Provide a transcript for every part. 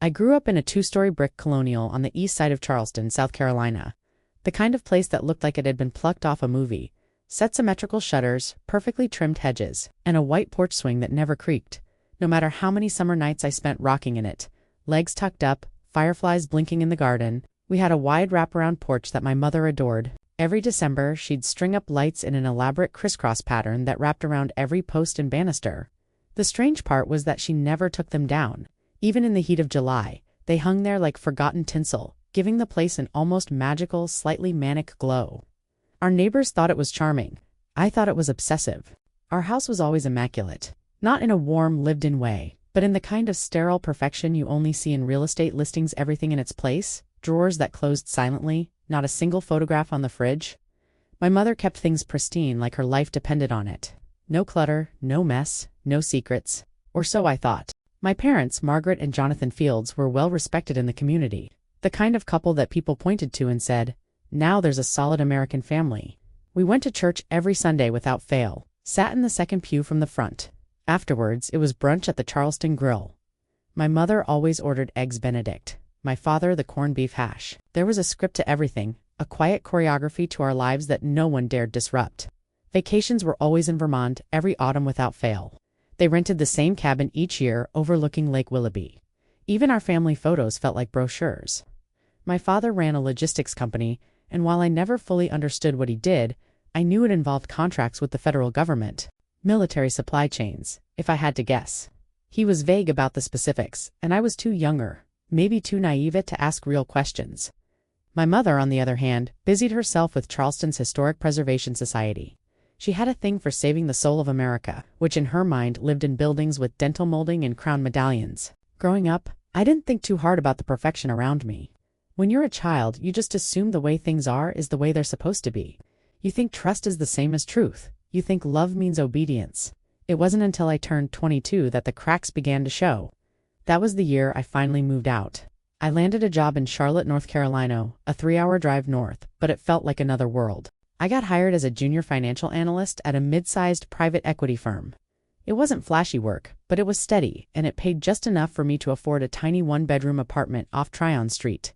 I grew up in a two-story brick colonial on the east side of Charleston, South Carolina. The kind of place that looked like it had been plucked off a movie. Set symmetrical shutters, perfectly trimmed hedges, and a white porch swing that never creaked, no matter how many summer nights I spent rocking in it. Legs tucked up, fireflies blinking in the garden. We had a wide wraparound porch that my mother adored. Every December, she'd string up lights in an elaborate crisscross pattern that wrapped around every post and banister. The strange part was that she never took them down. Even in the heat of July, they hung there like forgotten tinsel, giving the place an almost magical, slightly manic glow. Our neighbors thought it was charming. I thought it was obsessive. Our house was always immaculate. Not in a warm, lived-in way, but in the kind of sterile perfection you only see in real estate listings. Everything in its place, drawers that closed silently, not a single photograph on the fridge. My mother kept things pristine like her life depended on it. No clutter, no mess, no secrets. Or so I thought. My parents, Margaret and Jonathan Fields, were well respected in the community. The kind of couple that people pointed to and said, "Now there's a solid American family." We went to church every Sunday without fail, sat in the second pew from the front. Afterwards, it was brunch at the Charleston Grill. My mother always ordered eggs Benedict. My father, the corned beef hash. There was a script to everything, a quiet choreography to our lives that no one dared disrupt. Vacations were always in Vermont, every autumn without fail. They rented the same cabin each year overlooking Lake Willoughby. Even our family photos felt like brochures. My father ran a logistics company, and while I never fully understood what he did, I knew it involved contracts with the federal government, military supply chains, if I had to guess. He was vague about the specifics, and I was too younger, maybe too naive to ask real questions. My mother, on the other hand, busied herself with Charleston's Historic Preservation Society. She had a thing for saving the soul of America, which in her mind lived in buildings with dental molding and crown medallions. Growing up, I didn't think too hard about the perfection around me. When you're a child, you just assume the way things are is the way they're supposed to be. You think trust is the same as truth. You think love means obedience. It wasn't until I turned 22 that the cracks began to show. That was the year I finally moved out. I landed a job in Charlotte, North Carolina, a 3-hour drive north, but it felt like another world. I got hired as a junior financial analyst at a mid-sized private equity firm. It wasn't flashy work, but it was steady, and it paid just enough for me to afford a tiny one-bedroom apartment off Tryon Street.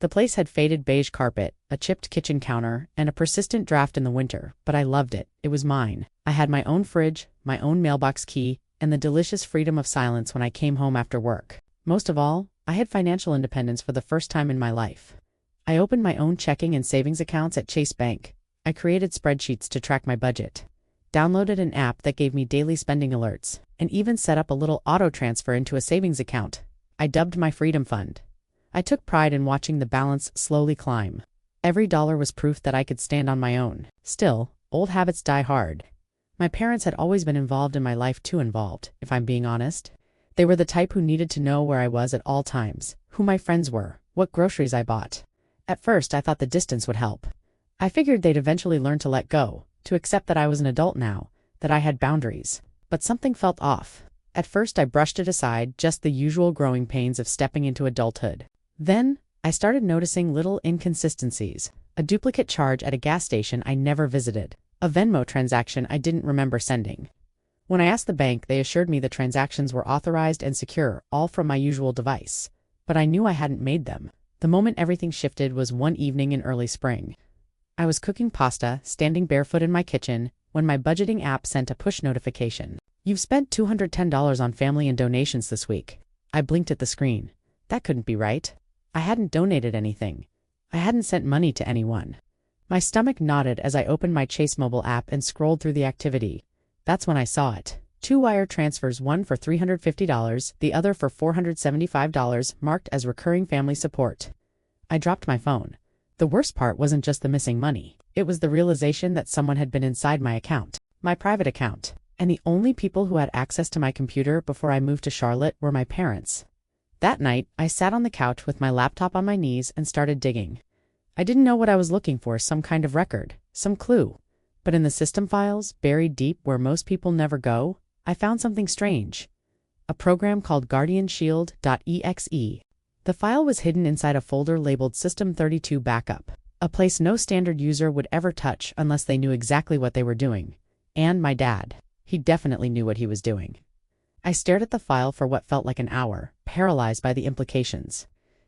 The place had faded beige carpet, a chipped kitchen counter, and a persistent draft in the winter, but I loved it. It was mine. I had my own fridge, my own mailbox key, and the delicious freedom of silence when I came home after work. Most of all, I had financial independence for the first time in my life. I opened my own checking and savings accounts at Chase Bank. I created spreadsheets to track my budget, downloaded an app that gave me daily spending alerts, and even set up a little auto transfer into a savings account I dubbed my Freedom Fund. I took pride in watching the balance slowly climb. Every dollar was proof that I could stand on my own. Still, old habits die hard. My parents had always been involved in my life, too involved, if I'm being honest. They were the type who needed to know where I was at all times, who my friends were, what groceries I bought. At first, I thought the distance would help. I figured they'd eventually learn to let go, to accept that I was an adult now, that I had boundaries. But something felt off. At first, I brushed it aside, just the usual growing pains of stepping into adulthood. Then, I started noticing little inconsistencies. A duplicate charge at a gas station I never visited. A Venmo transaction I didn't remember sending. When I asked the bank, they assured me the transactions were authorized and secure, all from my usual device. But I knew I hadn't made them. The moment everything shifted was one evening in early spring. I was cooking pasta, standing barefoot in my kitchen, when my budgeting app sent a push notification. "You've spent $210 on family and donations this week." I blinked at the screen. That couldn't be right. I hadn't donated anything. I hadn't sent money to anyone. My stomach knotted as I opened my Chase mobile app and scrolled through the activity. That's when I saw it. 2 wire transfers, one for $350, the other for $475, marked as recurring family support. I dropped my phone. The worst part wasn't just the missing money. It was the realization that someone had been inside my account, my private account. And the only people who had access to my computer before I moved to Charlotte were my parents. That night, I sat on the couch with my laptop on my knees and started digging. I didn't know what I was looking for, some kind of record, some clue. But in the system files, buried deep where most people never go, I found something strange. A program called guardianshield.exe. The file was hidden inside a folder labeled System32 Backup, a place no standard user would ever touch unless they knew exactly what they were doing. And my dad. He definitely knew what he was doing. I stared at the file for what felt like an hour, paralyzed by the implications.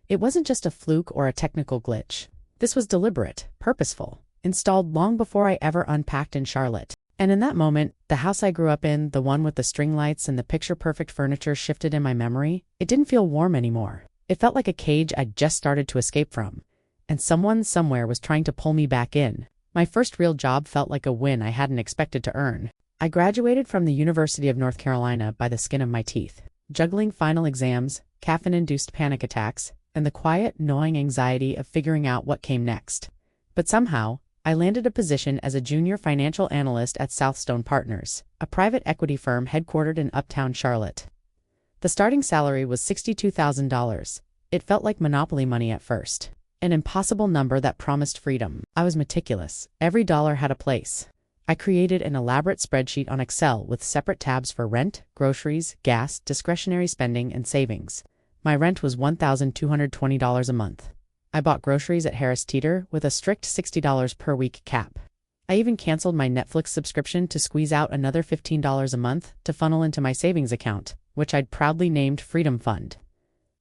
It wasn't just a fluke or a technical glitch. This was deliberate, purposeful, installed long before I ever unpacked in Charlotte. And in that moment, the house I grew up in, the one with the string lights and the picture-perfect furniture shifted in my memory. It didn't feel warm anymore. It felt like a cage I'd just started to escape from. And someone somewhere was trying to pull me back in. My first real job felt like a win I hadn't expected to earn. I graduated from the University of North Carolina by the skin of my teeth, juggling final exams, caffeine-induced panic attacks, and the quiet, gnawing anxiety of figuring out what came next. But somehow, I landed a position as a junior financial analyst at Southstone Partners, a private equity firm headquartered in uptown Charlotte. The starting salary was $62,000. It felt like monopoly money at first. An impossible number that promised freedom. I was meticulous. Every dollar had a place. I created an elaborate spreadsheet on Excel with separate tabs for rent, groceries, gas, discretionary spending, and savings. My rent was $1,220 a month. I bought groceries at Harris Teeter with a strict $60 per week cap. I even canceled my Netflix subscription to squeeze out another $15 a month to funnel into my savings account, which I'd proudly named Freedom Fund.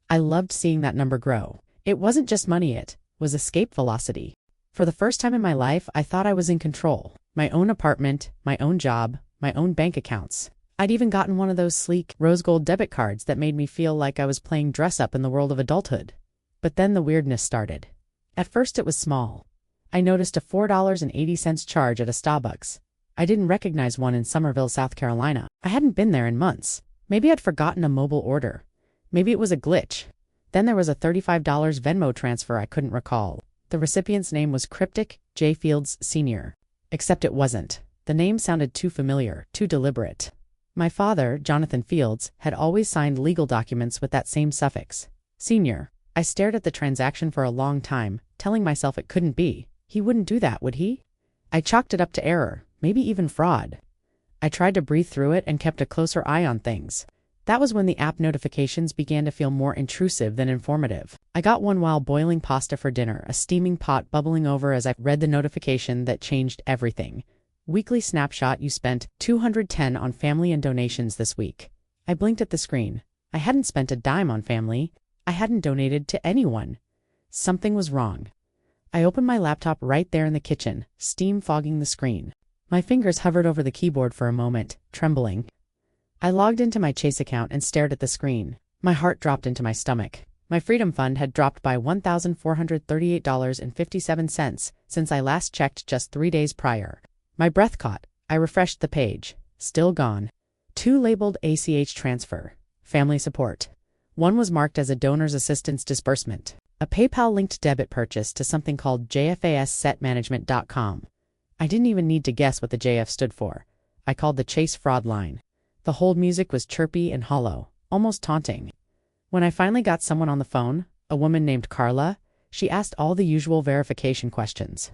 I loved seeing that number grow. It wasn't just money, it was escape velocity. For the first time in my life, I thought I was in control. My own apartment, my own job, my own bank accounts. I'd even gotten one of those sleek, rose gold debit cards that made me feel like I was playing dress-up in the world of adulthood. But then the weirdness started. At first it was small. I noticed a $4.80 charge at a Starbucks. I didn't recognize one in Somerville, South Carolina. I hadn't been there in months. Maybe I'd forgotten a mobile order. Maybe it was a glitch. Then there was a $35 Venmo transfer I couldn't recall. The recipient's name was cryptic, J. Fields Sr. Except it wasn't. The name sounded too familiar, too deliberate. My father, Jonathan Fields, had always signed legal documents with that same suffix, Sr. I stared at the transaction for a long time, telling myself it couldn't be. He wouldn't do that, would he? I chalked it up to error, maybe even fraud. I tried to breathe through it and kept a closer eye on things. That was when the app notifications began to feel more intrusive than informative. I got one while boiling pasta for dinner, a steaming pot bubbling over as I read the notification that changed everything. Weekly snapshot: you spent $210 on family and donations this week. I blinked at the screen. I hadn't spent a dime on family. I hadn't donated to anyone. Something was wrong. I opened my laptop right there in the kitchen, steam fogging the screen. My fingers hovered over the keyboard for a moment, trembling. I logged into my Chase account and stared at the screen. My heart dropped into my stomach. My Freedom Fund had dropped by $1,438.57 since I last checked just 3 days prior. My breath caught. I refreshed the page. Still gone. 2 labeled ACH transfer. Family support. One was marked as a donor's assistance disbursement. A PayPal-linked debit purchase to something called jfassetmanagement.com. I didn't even need to guess what the JF stood for. I called the Chase fraud line. The hold music was chirpy and hollow, almost taunting. When I finally got someone on the phone, a woman named Carla, she asked all the usual verification questions.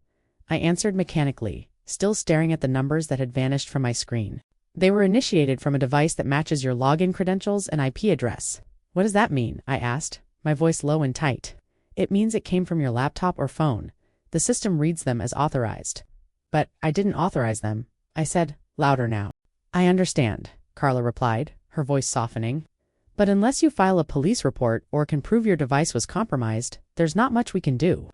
I answered mechanically, still staring at the numbers that had vanished from my screen. They were initiated from a device that matches your login credentials and IP address. What does that mean? I asked, my voice low and tight. It means it came from your laptop or phone. The system reads them as authorized. But I didn't authorize them. I said, louder now. I understand, Carla replied, her voice softening. But unless you file a police report or can prove your device was compromised, there's not much we can do.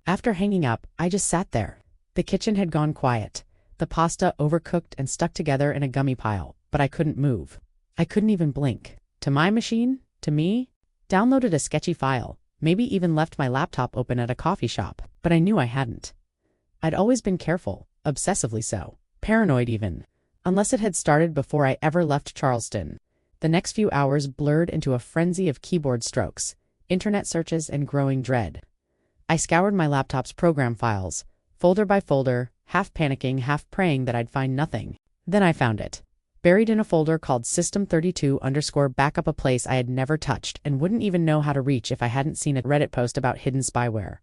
After hanging up, I just sat there. The kitchen had gone quiet. The pasta overcooked and stuck together in a gummy pile, but I couldn't move. I couldn't even blink. To my machine? To me? Downloaded a sketchy file, maybe even left my laptop open at a coffee shop, but I knew I hadn't. I'd always been careful, obsessively so, paranoid even, unless it had started before I ever left Charleston. The next few hours blurred into a frenzy of keyboard strokes, internet searches, and growing dread. I scoured my laptop's program files, folder by folder, half panicking, half praying that I'd find nothing. Then I found it. Buried in a folder called System32_Backup, a place I had never touched and wouldn't even know how to reach if I hadn't seen a Reddit post about hidden spyware.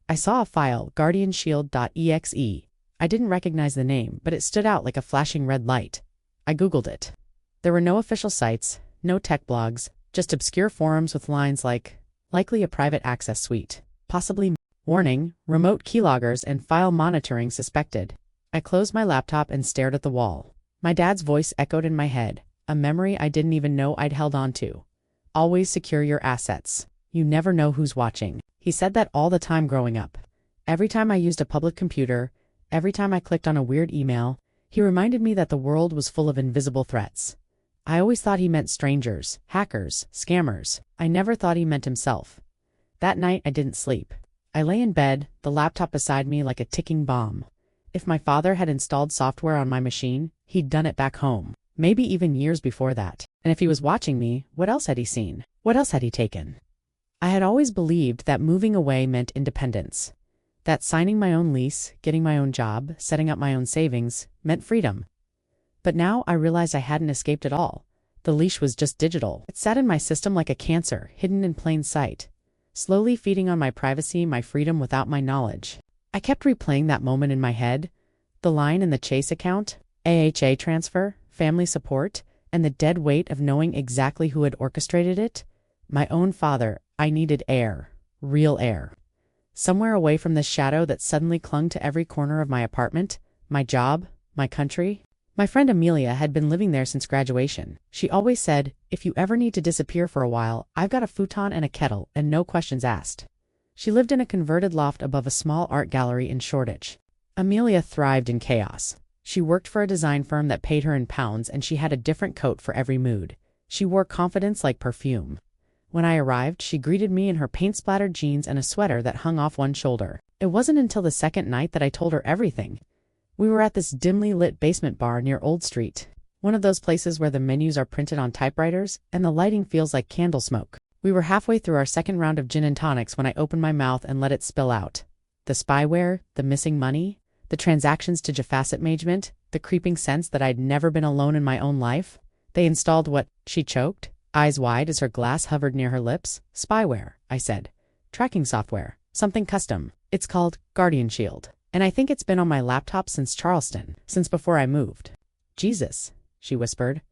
I saw a file, guardianshield.exe. I didn't recognize the name, but it stood out like a flashing red light. I Googled it. There were no official sites, no tech blogs, just obscure forums with lines like, likely a private access suite, possibly, warning, remote keyloggers and file monitoring suspected. I closed my laptop and stared at the wall. My dad's voice echoed in my head, a memory I didn't even know I'd held on to. Always secure your assets. You never know who's watching. He said that all the time growing up. Every time I used a public computer, every time I clicked on a weird email, he reminded me that the world was full of invisible threats. I always thought he meant strangers, hackers, scammers. I never thought he meant himself. That night I didn't sleep. I lay in bed, the laptop beside me like a ticking bomb. If my father had installed software on my machine, he'd done it back home, maybe even years before that. And if he was watching me, what else had he seen? What else had he taken? I had always believed that moving away meant independence. That signing my own lease, getting my own job, setting up my own savings, meant freedom. But now I realized I hadn't escaped at all. The leash was just digital. It sat in my system like a cancer, hidden in plain sight, slowly feeding on my privacy, my freedom without my knowledge. I kept replaying that moment in my head, the line in the Chase account, AHA transfer, family support, and the dead weight of knowing exactly who had orchestrated it. My own father. I needed air, real air. Somewhere away from this shadow that suddenly clung to every corner of my apartment, my job, my country. My friend Amelia had been living there since graduation. She always said, if you ever need to disappear for a while, I've got a futon and a kettle, and no questions asked. She lived in a converted loft above a small art gallery in Shoreditch. Amelia thrived in chaos. She worked for a design firm that paid her in pounds, and she had a different coat for every mood. She wore confidence like perfume. When I arrived, she greeted me in her paint-splattered jeans and a sweater that hung off one shoulder. It wasn't until the second night that I told her everything. We were at this dimly lit basement bar near Old Street, one of those places where the menus are printed on typewriters and the lighting feels like candle smoke. We were halfway through our second round of gin and tonics when I opened my mouth and let it spill out. The spyware, the missing money, the transactions to Jafasset management, the creeping sense that I'd never been alone in my own life. They installed what? She choked, eyes wide as her glass hovered near her lips. Spyware, I said. Tracking software. Something custom. It's called Guardian Shield. And I think it's been on my laptop since Charleston, since before I moved. Jesus, she whispered.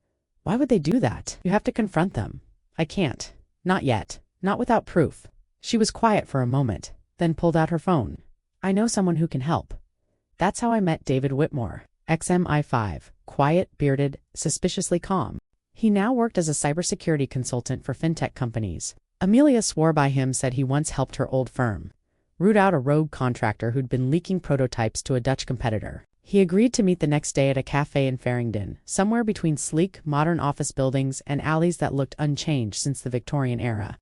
Why would they do that? You have to confront them. I can't. Not yet. Not without proof. She was quiet for a moment, then pulled out her phone. I know someone who can help. That's how I met David Whitmore, XMI5, quiet, bearded, suspiciously calm. He now worked as a cybersecurity consultant for fintech companies. Amelia swore by him, said he once helped her old firm root out a rogue contractor who'd been leaking prototypes to a Dutch competitor. He agreed to meet the next day at a cafe in Farringdon, somewhere between sleek, modern office buildings and alleys that looked unchanged since the Victorian era.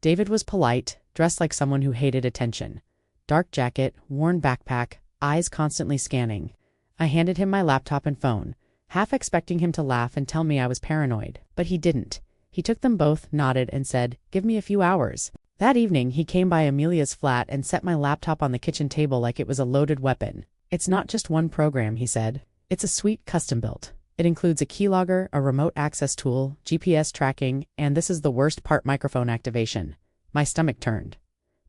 David was polite, dressed like someone who hated attention. Dark jacket, worn backpack, eyes constantly scanning. I handed him my laptop and phone, half expecting him to laugh and tell me I was paranoid, but he didn't. He took them both, nodded, and said, "Give me a few hours." That evening, he came by Amelia's flat and set my laptop on the kitchen table like it was a loaded weapon. It's not just one program, he said. It's a suite custom-built. It includes a keylogger, a remote access tool, GPS tracking, and this is the worst part, microphone activation. My stomach turned.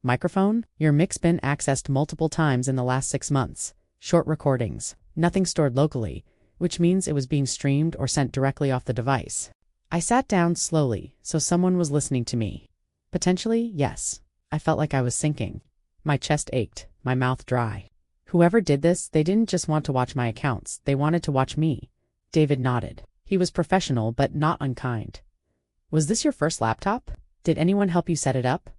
Microphone? Your mic's been accessed multiple times in the last 6 months. Short recordings. Nothing stored locally, which means it was being streamed or sent directly off the device. I sat down slowly, so someone was listening to me. Potentially, yes. I felt like I was sinking. My chest ached, my mouth dry. Whoever did this, they didn't just want to watch my accounts, they wanted to watch me. David nodded. He was professional, but not unkind. Was this your first laptop? Did anyone help you set it up?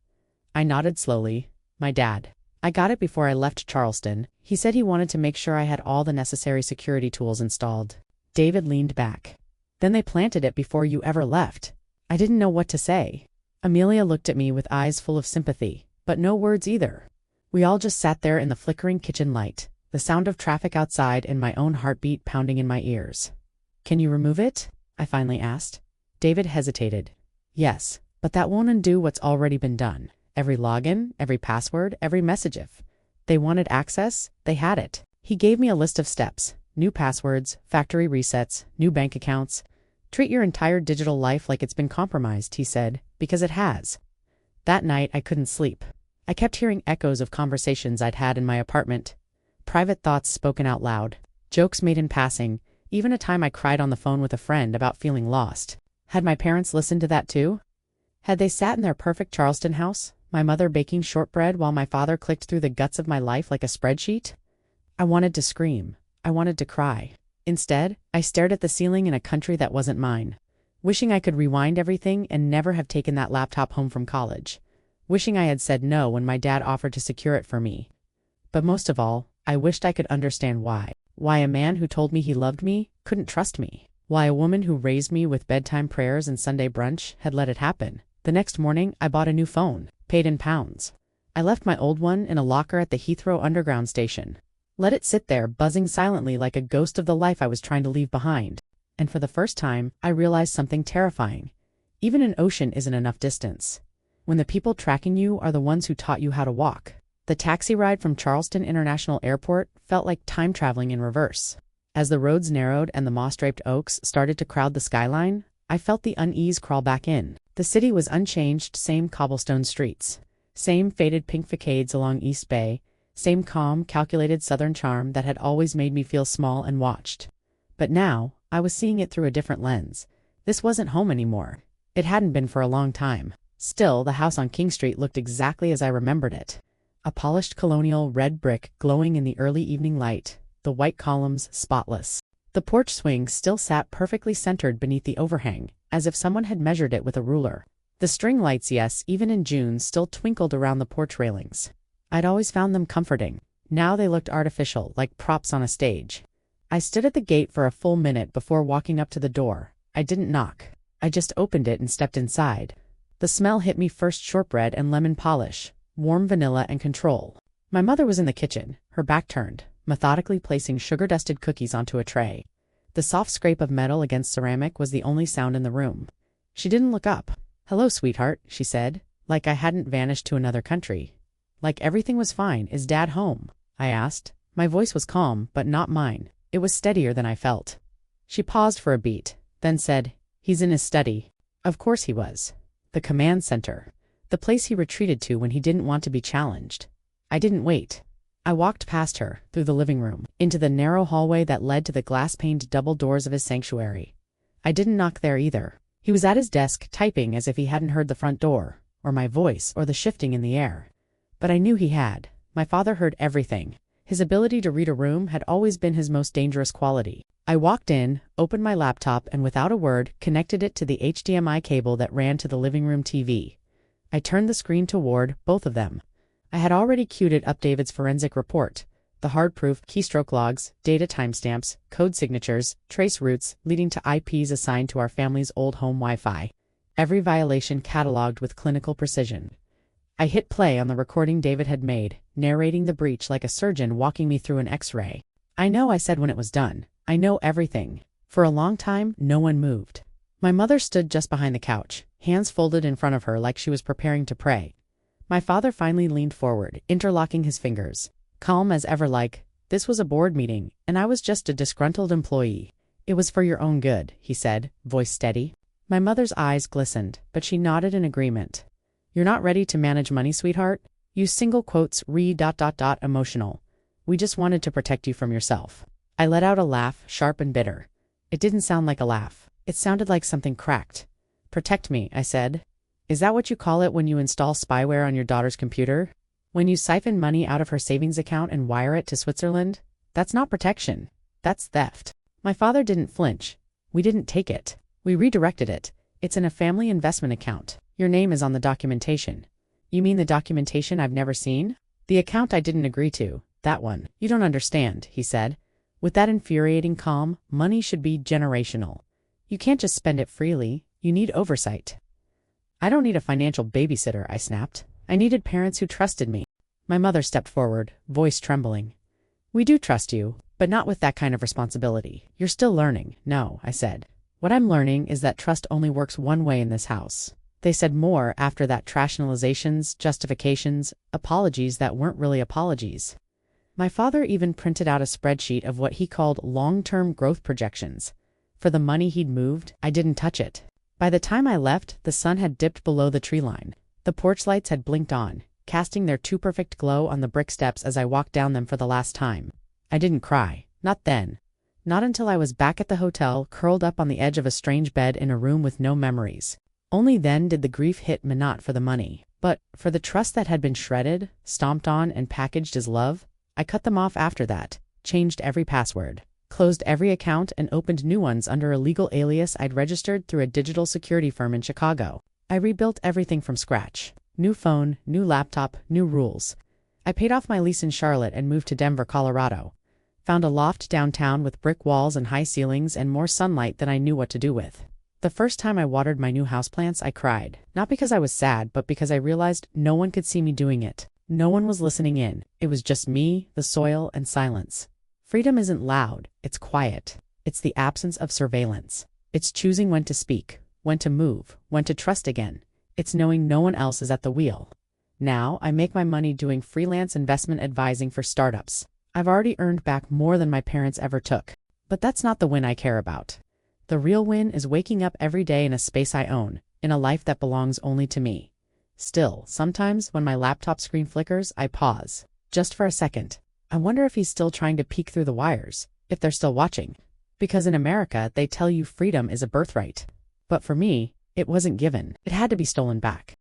I nodded slowly. My dad. I got it before I left Charleston. He said he wanted to make sure I had all the necessary security tools installed. David leaned back. Then they planted it before you ever left. I didn't know what to say. Amelia looked at me with eyes full of sympathy, but no words either. We all just sat there in the flickering kitchen light, the sound of traffic outside and my own heartbeat pounding in my ears. Can you remove it? I finally asked. David hesitated. Yes, but that won't undo what's already been done. Every login, every password, every message. If they wanted access, they had it. He gave me a list of steps. New passwords, factory resets, new bank accounts. Treat your entire digital life like it's been compromised, he said, because it has. That night, I couldn't sleep. I kept hearing echoes of conversations I'd had in my apartment. Private thoughts spoken out loud. Jokes made in passing. Even a time I cried on the phone with a friend about feeling lost. Had my parents listened to that too? Had they sat in their perfect Charleston house, my mother baking shortbread while my father clicked through the guts of my life like a spreadsheet? I wanted to scream. I wanted to cry. Instead, I stared at the ceiling in a country that wasn't mine. wishing I could rewind everything and never have taken that laptop home from college, wishing I had said no when my dad offered to secure it for me. But most of all, I wished I could understand why. Why a man who told me he loved me couldn't trust me. Why a woman who raised me with bedtime prayers and Sunday brunch had let it happen. The next morning, I bought a new phone, paid in pounds. I left my old one in a locker at the Heathrow Underground station. Let it sit there, buzzing silently like a ghost of the life I was trying to leave behind. And for the first time, I realized something terrifying. Even an ocean isn't enough distance when the people tracking you are the ones who taught you how to walk. The taxi ride from Charleston International Airport felt like time traveling in reverse. As the roads narrowed and the moss-draped oaks started to crowd the skyline, I felt the unease crawl back in. The city was unchanged, same cobblestone streets, same faded pink facades along East Bay, same calm, calculated southern charm that had always made me feel small and watched. But now, I was seeing it through a different lens. This wasn't home anymore. It hadn't been for a long time. Still, the house on King Street looked exactly as I remembered it. A polished colonial red brick glowing in the early evening light, the white columns spotless. The porch swing still sat perfectly centered beneath the overhang, as if someone had measured it with a ruler. The string lights, yes, even in June, still twinkled around the porch railings. I'd always found them comforting. Now they looked artificial, like props on a stage. I stood at the gate for a full minute before walking up to the door. I didn't knock. I just opened it and stepped inside. The smell hit me first: shortbread and lemon polish, warm vanilla and control. My mother was in the kitchen, her back turned, methodically placing sugar-dusted cookies onto a tray. The soft scrape of metal against ceramic was the only sound in the room. She didn't look up. "Hello, sweetheart," she said, like I hadn't vanished to another country. Like everything was fine. "Is Dad home?" I asked. My voice was calm, but not mine. It was steadier than I felt. She paused for a beat, then said, "He's in his study." Of course he was. The command center. The place he retreated to when he didn't want to be challenged. I didn't wait. I walked past her, through the living room, into the narrow hallway that led to the glass-paned double doors of his sanctuary. I didn't knock there either. He was at his desk, typing as if he hadn't heard the front door, or my voice, or the shifting in the air. But I knew he had. My father heard everything. His ability to read a room had always been his most dangerous quality. I walked in, opened my laptop, and without a word, connected it to the HDMI cable that ran to the living room TV. I turned the screen toward both of them. I had already queued it up: David's forensic report, the hard-proof keystroke logs, data timestamps, code signatures, trace routes leading to IPs assigned to our family's old home Wi-Fi. Every violation cataloged with clinical precision. I hit play on the recording David had made, narrating the breach like a surgeon walking me through an X-ray. "I know," I said when it was done. "I know everything." For a long time, no one moved. My mother stood just behind the couch, hands folded in front of her like she was preparing to pray. My father finally leaned forward, interlocking his fingers. Calm as ever, like, "This was a board meeting, and I was just a disgruntled employee. It was for your own good," he said, voice steady. My mother's eyes glistened, but she nodded in agreement. "You're not ready to manage money, sweetheart? Use single quotes, emotional. We just wanted to protect you from yourself." I let out a laugh, sharp and bitter. It didn't sound like a laugh. It sounded like something cracked. "Protect me," I said. "Is that what you call it when you install spyware on your daughter's computer? When you siphon money out of her savings account and wire it to Switzerland? That's not protection. That's theft." My father didn't flinch. "We didn't take it. We redirected it. It's in a family investment account. Your name is on the documentation." "You mean the documentation I've never seen?" "The account I didn't agree to. That one." "You don't understand," he said. With that infuriating calm, money should be generational. You can't just spend it freely. You need oversight. "I don't need a financial babysitter," I snapped. "I needed parents who trusted me." My mother stepped forward, voice trembling. "We do trust you, but not with that kind of responsibility. You're still learning." "No," I said. "What I'm learning is that trust only works one way in this house." They said more after that: rationalizations, justifications, apologies that weren't really apologies. My father even printed out a spreadsheet of what he called long-term growth projections. For the money he'd moved, I didn't touch it. By the time I left, the sun had dipped below the tree line. The porch lights had blinked on, casting their too-perfect glow on the brick steps as I walked down them for the last time. I didn't cry. Not then. Not until I was back at the hotel, curled up on the edge of a strange bed in a room with no memories. Only then did the grief hit me, not for the money, but for the trust that had been shredded, stomped on, and packaged as love. I cut them off after that, changed every password. closed every account and opened new ones under a legal alias I'd registered through a digital security firm in Chicago. I rebuilt everything from scratch. New phone, new laptop, new rules. I paid off my lease in Charlotte and moved to Denver, Colorado. Found a loft downtown with brick walls and high ceilings and more sunlight than I knew what to do with. The first time I watered my new houseplants, I cried. Not because I was sad, but because I realized no one could see me doing it. No one was listening in. It was just me, the soil, and silence. Freedom isn't loud, it's quiet. It's the absence of surveillance. It's choosing when to speak, when to move, when to trust again. It's knowing no one else is at the wheel. Now, I make my money doing freelance investment advising for startups. I've already earned back more than my parents ever took. But that's not the win I care about. The real win is waking up every day in a space I own, in a life that belongs only to me. Still, sometimes when my laptop screen flickers, I pause. Just for a second. I wonder if he's still trying to peek through the wires, if they're still watching. Because in America, they tell you freedom is a birthright. But for me, it wasn't given. It had to be stolen back.